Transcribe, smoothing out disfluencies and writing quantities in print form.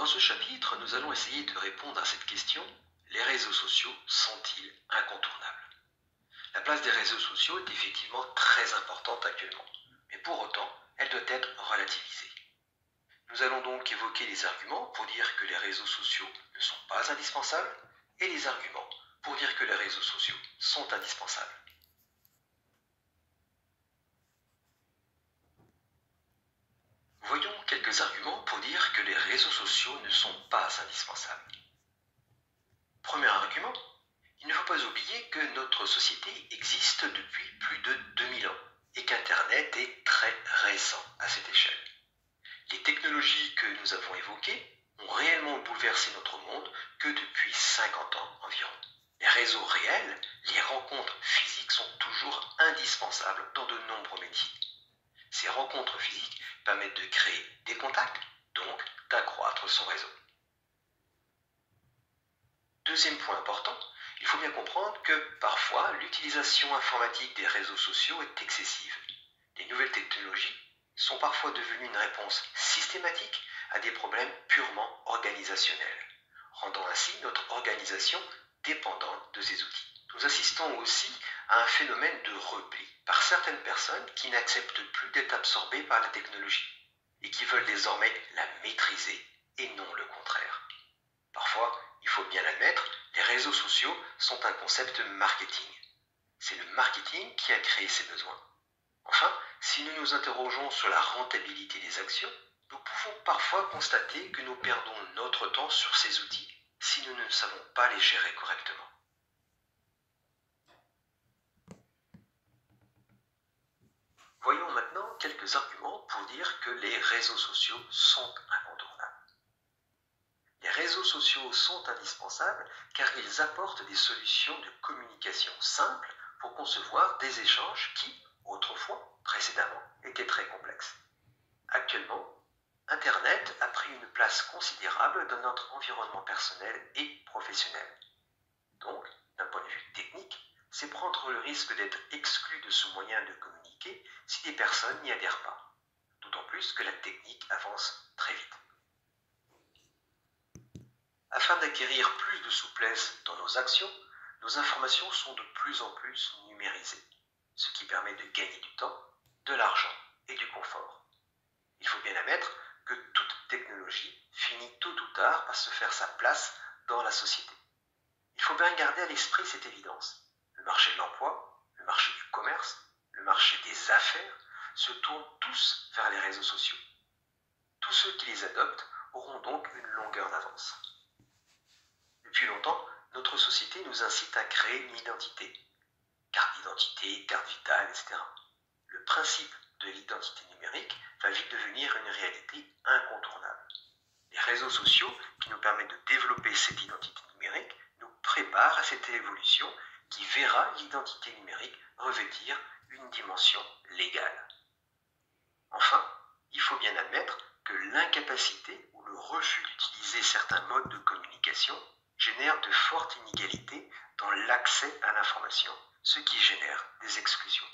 ce chapitre, nous allons essayer de répondre à cette question: les réseaux sociaux sont-ils incontournables? La place des réseaux sociaux est effectivement très importante actuellement, mais pour autant, elle doit être relativisée. Nous allons donc évoquer les arguments pour dire que les réseaux sociaux ne sont pas indispensables et les arguments pour dire que les réseaux sociaux sont indispensables. Voyons quelques arguments pour dire que les réseaux sociaux ne sont pas indispensables. Premier argument, il ne faut pas oublier que notre société existe depuis plus de 2000 ans et qu'Internet est très récent à cette échelle. Les technologies que nous avons évoquées ont réellement bouleversé notre monde que depuis 50 ans environ. Les réseaux réels, les rencontres physiques sont toujours indispensables dans de nombreux métiers. Ces rencontres physiques permettent de créer des contacts, donc d'accroître son réseau. Deuxième point important, il faut bien comprendre que parfois l'utilisation informatique des réseaux sociaux est excessive. Les nouvelles technologies sont parfois devenues une réponse systématique à des problèmes purement organisationnels, rendant ainsi notre organisation dépendante de ces outils. Nous assistons aussi à un phénomène de repli par certaines personnes qui n'acceptent plus d'être absorbées par la technologie et qui veulent désormais la maîtriser et non le contraire. Parfois, il faut bien l'admettre, les réseaux sociaux sont un concept marketing. C'est le marketing qui a créé ces besoins. Enfin, si nous nous interrogeons sur la rentabilité des actions, nous pouvons parfois constater que nous perdons notre temps sur ces outils si nous ne savons pas les gérer correctement. Voyons maintenant quelques arguments pour dire que les réseaux sociaux sont incontournables. Les réseaux sociaux sont indispensables car ils apportent des solutions de communication simples pour concevoir des échanges qui, autrefois, précédemment, étaient très complexes. Actuellement, Internet a pris une place considérable dans notre environnement personnel et professionnel. Donc, d'un point de vue technique, c'est prendre le risque d'être exclu de ce moyen de communiquer si des personnes n'y adhèrent pas, d'autant plus que la technique avance très vite. Afin d'acquérir plus de souplesse dans nos actions, nos informations sont de plus en plus numérisées, ce qui permet de gagner du temps, de l'argent et du confort. Il faut bien admettre que toute technologie finit tôt ou tard par se faire sa place dans la société. Il faut bien garder à l'esprit cette évidence. Le marché de l'emploi, le marché du commerce, le marché des affaires se tournent tous vers les réseaux sociaux. Tous ceux qui les adoptent auront donc une longueur d'avance. Depuis longtemps, notre société nous incite à créer une identité. Carte d'identité, carte vitale, etc. Le principe de l'identité numérique va vite devenir une réalité incontournable. Les réseaux sociaux, qui nous permettent de développer cette identité numérique, nous préparent à cette évolution qui verra l'identité numérique revêtir une dimension légale. Enfin, il faut bien admettre que l'incapacité ou le refus d'utiliser certains modes de communication génère de fortes inégalités dans l'accès à l'information, ce qui génère des exclusions.